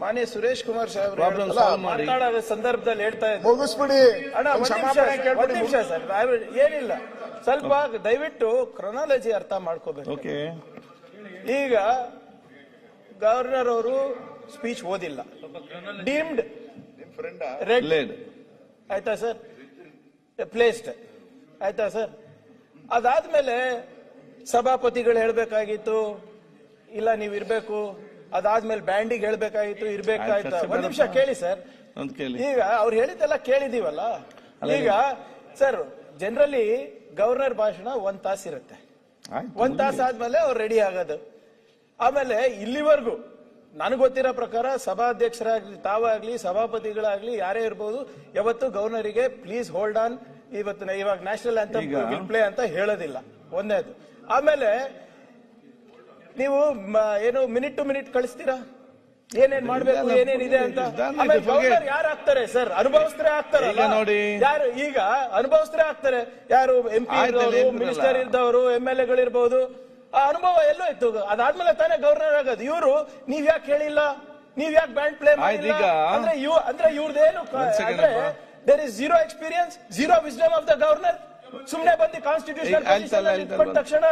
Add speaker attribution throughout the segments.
Speaker 1: ಮಾನ್ಯ ಸುರೇಶ್ ಕುಮಾರ್ ಸಾಹೇಬ್
Speaker 2: ಮಾತಾಡೋ ಸಂದರ್ಭದಲ್ಲಿ ಹೇಳ್ತಾ ಇದ್ದಾರೆ,
Speaker 1: ಮುಗಿಸ್ಬಿಡಿ
Speaker 2: ಒಂದ್ ನಿಮಿಷ ಸರ್, ಏನಿಲ್ಲ, ಸ್ವಲ್ಪ ದಯವಿಟ್ಟು ಕ್ರೊನಾಲಜಿ ಅರ್ಥ ಮಾಡ್ಕೋಬೇಕು. ಈಗ ಗವರ್ನರ್ ಅವರು ಸ್ಪೀಚ್ ಓದಿಲ್ಲ, ಡೀಮ್ಡ್ ರೆಡ್ ಆಯ್ತಾ ಸರ್, ಪ್ಲೇಸ್ಡ್ ಆಯ್ತಾ ಸರ್. ಅದಾದ್ಮೇಲೆ ಸಭಾಪತಿಗಳು ಹೇಳ್ಬೇಕಾಗಿತ್ತು, ಇಲ್ಲ ನೀವ್ ಇರ್ಬೇಕು, ಅದಾದ್ಮೇಲೆ ಬ್ಯಾಂಡಿಗೆ ಹೇಳ್ಬೇಕಾಗಿತ್ತು, ಇರ್ಬೇಕಾಯ್ತು. ಒಂದ್ ನಿಮಿಷ ಕೇಳಿ ಸರ್, ಈಗ ಅವ್ರು ಹೇಳಿದ್ದೆಲ್ಲ ಕೇಳಿದೀವಲ್ಲ. ಈಗ ಸರ್ ಜನರಲಿ ಗವರ್ನರ್ ಭಾಷಣ 1 ತಾಸು ಇರುತ್ತೆ, 1 ತಾಸು ಆದ್ಮೇಲೆ ಅವ್ರು ರೆಡಿ ಆಗೋದು. ಆಮೇಲೆ ಇಲ್ಲಿವರೆಗೂ ನನಗೆ ಗೊತ್ತಿರೋ ಪ್ರಕಾರ ಸಭಾಧ್ಯಕ್ಷರಾಗ್ಲಿ, ತಾವಾಗ್ಲಿ, ಸಭಾಪತಿಗಳಾಗ್ಲಿ, ಯಾರೇ ಇರ್ಬೋದು, ಯಾವತ್ತು ಗವರ್ನರಿಗೆ ಪ್ಲೀಸ್ ಹೋಲ್ಡ್ ಆನ್, ಇವಾಗ ನ್ಯಾಷನಲ್ ಆಂಥಮ್ ವಿಲ್ ಪ್ಲೇ ಅಂತ ಹೇಳೋದಿಲ್ಲ, ಒಂದೇದು. ಆಮೇಲೆ ನೀವು ಏನು ಮಿನಿಟ್ ಟು ಮಿನಿಟ್ ಕಳಿಸ್ತೀರಾ, ಏನೇನ್ ಮಾಡ್ಬೇಕು, ಏನೇನಿದೆ ಅಂತ. ಆಮೇಲೆ ಗವರ್ನರ್ ಯಾರು ಆಗ್ತಾರೆ ಸರ್, ಅನುಭವಸ್ಥರೇ ಆಗ್ತಾರಲ್ಲ ನೋಡಿ. ಯಾರು ಈಗ ಅನುಭವಸ್ಥರೇ ಆಗ್ತಾರೆ, ಯಾರು MP ಇರೋರು, ಮಿನಿಸ್ಟರ್ ಇದ್ದವರು, MLA ಗಳಿರ್ಬಹುದು. ಆ ಅನುಭವ ಎಲ್ಲೋ ಇತ್ತು, ಅದಾದ್ಮೇಲೆ ತಾನೇ ಗವರ್ನರ್ ಆಗೋದು. ಇವರು ನೀವ್ ಯಾಕೆ ಹೇಳಿಲ್ಲ, ನೀವ್ ಯಾಕೆ ಬ್ಯಾಂಡ್ ಪ್ಲೇ ಮಾಡಿಲ್ಲ ಅಂದ್ರೆ ಇವ್ರದ್ದೇನು ಅಂದ್ರೆ there is zero experience, zero wisdom of the governor. ಸುಮ್ನೆ ಬಂದು ಕಾನ್ಸ್ಟಿಟ್ಯೂಷನ್ ಇಟ್ಕೊಂಡ ತಕ್ಷಣ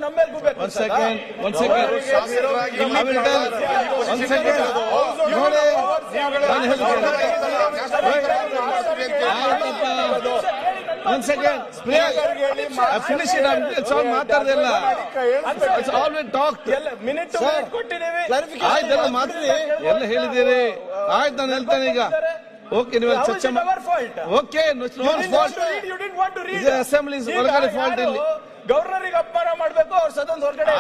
Speaker 2: ನಮ್ಮ ಮೇಲೆ ಗುಬೇಕು.
Speaker 3: ಮಾತಾಡ್ದಿಲ್ಲ,
Speaker 2: ಮಿನಿಟ್ ಕೊಟ್ಟಿದ್ದೀವಿ,
Speaker 3: ಎಲ್ಲ ಹೇಳಿದ್ದೀರಿ. ಆಯ್ತು, ನಾನು ಹೇಳ್ತೇನೆ ಈಗ. ಓಕೆ, ನೀವು ಚರ್ಚೆ ಓಕೆ, ಅಸೆಂಬ್ಲಿ ಒಳಗಡೆ ಫಾಲ್ಟ್ ಇಲ್ಲಿ.
Speaker 2: ಗವರ್ನರಿಗೆ ಅಪಮಾನ ಮಾಡಬೇಕು, ಅವ್ರ ಸದನ ಹೊರಗಡೆ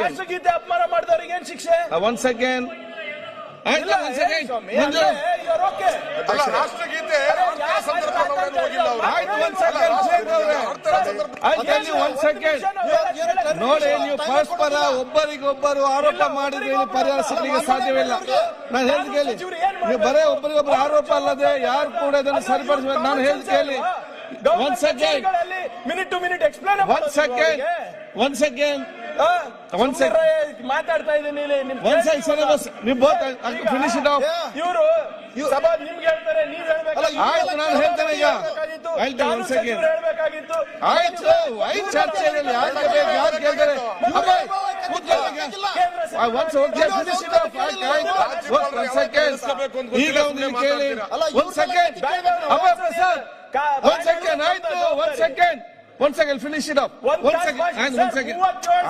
Speaker 2: ರಾಷ್ಟ್ರಗೀತೆ ಅಪಮಾನ ಮಾಡಿದವ್ರಿಗೆ ಏನ್ ಶಿಕ್ಷೆ?
Speaker 3: 1 ಸೆಕೆಂಡ್ ನೋಡಿ, ನೀವು ಪರಸ್ಪರ ಒಬ್ಬರಿಗೊಬ್ಬರು ಆರೋಪ ಮಾಡಿದ್ರೆ ಪರಿಹಾರ ಸಿಗಲಿಕ್ಕೆ ಸಾಧ್ಯವಿಲ್ಲ. ನಾನು ಹೇಳಿದ ಕೇಳಿ, ನೀವು ಬರೇ ಒಬ್ಬರಿಗೊಬ್ಬರು ಆರೋಪ ಅಲ್ಲದೆ ಯಾರು ಕೂಡ ಇದನ್ನು ಸರಿಪಡಿಸಬೇಕು. ನಾನು ಹೇಳಿದ ಕೇಳಿ, 1 second,
Speaker 2: minute to minute explain.
Speaker 3: 1 second, 1 second
Speaker 2: ಮಾತಾಡ್ತಾ ಇದ್ದೀನಿ.
Speaker 3: Finish it off.
Speaker 2: ಇವರು ಸಭಾ ನಿಮ್ಗೆ ಹೇಳ್ತಾರೆ, ನೀವ್ ಹೇಳ್ಬೇಕಾಗಿತ್ತು.
Speaker 3: ಆಯ್ತು, ನಾನು ಹೇಳ್ತೇನೆ ಈಗ. 1 ಸೆಕೆಂಡ್ ಆಯ್ತು. ಚರ್ಚೆಯಲ್ಲಿ ಯಾರು ಬೇಕು, ಯಾರು ಕೇಳ್ತಾರೆ. ಈಗ ಒಂದು ಕೇಳಿ. 1 ಸೆಕೆಂಡ್ ಪ್ರಸಾದ್, 1 ಸೆಕೆಂಡ್ ಆಯ್ತು. 1 second, 1 second, finish it up. 1 second, 1 second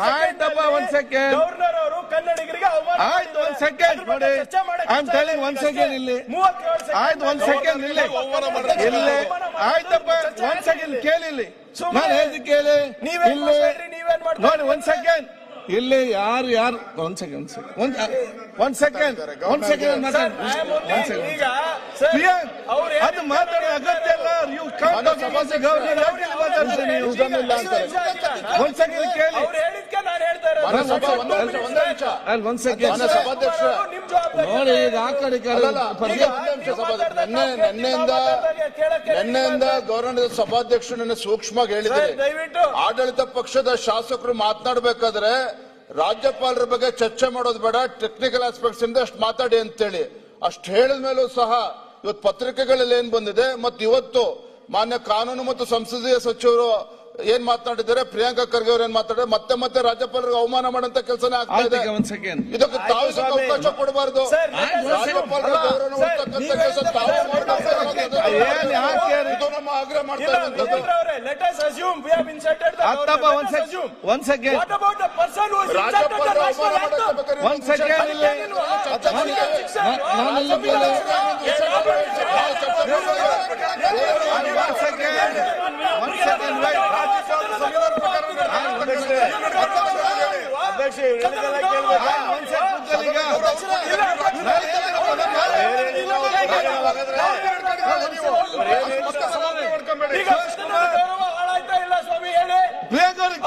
Speaker 3: ಆಯ್ತಪ್ಪ. 1 ಸೆಕೆಂಡ್
Speaker 2: ಗವರ್ನರ್ ಅವರು ಕನ್ನಡಿಗರಿಗೆ
Speaker 3: ಆಯ್ತು. 1 ಸೆಕೆಂಡ್ ನೋಡಿ, ಐ ಆಮ್ ಟೆಲಿಂಗ್. 1 ಸೆಕೆಂಡ್ ಇಲ್ಲಿ ಆಯ್ತು. 1 ಸೆಕೆಂಡ್ ಇಲ್ಲಿ ಇಲ್ಲಿ ಆಯ್ತಪ್ಪ. 1 ಸೆಕೆಂಡ್ ಕೇಳಿ, ಇಲ್ಲಿ ನಾನು ಹೇಳ್ದು ಕೇಳಿ. ನೋಡಿ, 1 ಸೆಕೆಂಡ್ ಇಲ್ಲಿ ಯಾರು 1 ಸೆಕೆಂಡ್, 1 ಸೆಕೆಂಡ್, 1 ಸೆಕೆಂಡ್ ಮಾತಾಡಿ. ಅದು ಮಾತಾಡೋ ಅಗತ್ಯ ಇಲ್ಲ. ನೀವು ಗವರ್ನರ್ ಮಾತಾಡ್ತೀನಿ. 1 ಸೆಕೆಂಡ್ ಕೇಳಿ. 1 ಸೆಕೆಂಡ್ ನೋಡಿ, ಈಗ ಆ ಕಡೆ
Speaker 4: ನಿನ್ನೆಯಿಂದ ಗವರ್ನರ್ ಸಭಾಧ್ಯಕ್ಷರು ನನ್ನ ಸೂಕ್ಷ್ಮವಾಗಿ ಹೇಳಿದ್ದಾರೆ, ಆಡಳಿತ ಪಕ್ಷದ ಶಾಸಕರು ಮಾತನಾಡಬೇಕಾದ್ರೆ ರಾಜ್ಯಪಾಲರ ಬಗ್ಗೆ ಚರ್ಚೆ ಮಾಡೋದು ಬೇಡ, ಟೆಕ್ನಿಕಲ್ ಆಸ್ಪೆಕ್ಟ್ಸ್ ಇಂದ ಅಷ್ಟು ಮಾತಾಡಿ ಅಂತೇಳಿ. ಅಷ್ಟು ಹೇಳಿದ ಮೇಲೂ ಸಹ ಇವತ್ತು ಪತ್ರಿಕೆಗಳಲ್ಲಿ ಏನ್ ಬಂದಿದೆ, ಮತ್ತು ಇವತ್ತು ಮಾನ್ಯ ಕಾನೂನು ಮತ್ತು ಸಂಸದೀಯ ಸಚಿವರು ಏನ್ ಮಾತನಾಡಿದ್ದಾರೆ, ಪ್ರಿಯಾಂಕಾ ಖರ್ಗೆ ಅವರು ಏನ್ ಮಾತಾಡಿದ್ದಾರೆ, ಮತ್ತೆ ಮತ್ತೆ ರಾಜ್ಯಪಾಲರಿಗೆ ಅವಮಾನ ಮಾಡಂತ ಕೆಲಸನೇ ಆಗ್ತಾ ಇದೆ. ಇದಕ್ಕೆ ತಾವು ಅವಕಾಶ ಕೊಡಬಾರ್ದು. ರಾಜ್ಯಪಾಲರ ಗೌರವ ಉಳಿಸ್ತಕ್ಕಂಥ ಕೆಲಸ ತಾವು ಇದು ನಮ್ಮ ಆಗ್ರಹ ಮಾಡ್ತಾ ಇರುವಂತದ್ದು. ರಾಜ್ಯಪಾಲರ ಅವಮಾನ ಮಾಡಬೇಕಾದ್ರೆ
Speaker 3: 1 ಸೆಕೆಂಡ್ ಇಲ್ಲಿ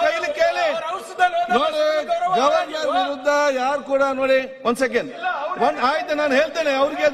Speaker 3: ಕೈಲಿ ಕೇಳಿ ನೋಡಿ. ಗವರ್ನರ್ ವಿರುದ್ಧ ಯಾರು ಕೂಡ ನೋಡಿ. 1 ಸೆಕೆಂಡ್ ಆಯ್ತು, ನಾನು ಹೇಳ್ತೇನೆ ಅವ್ರಿಗೆ.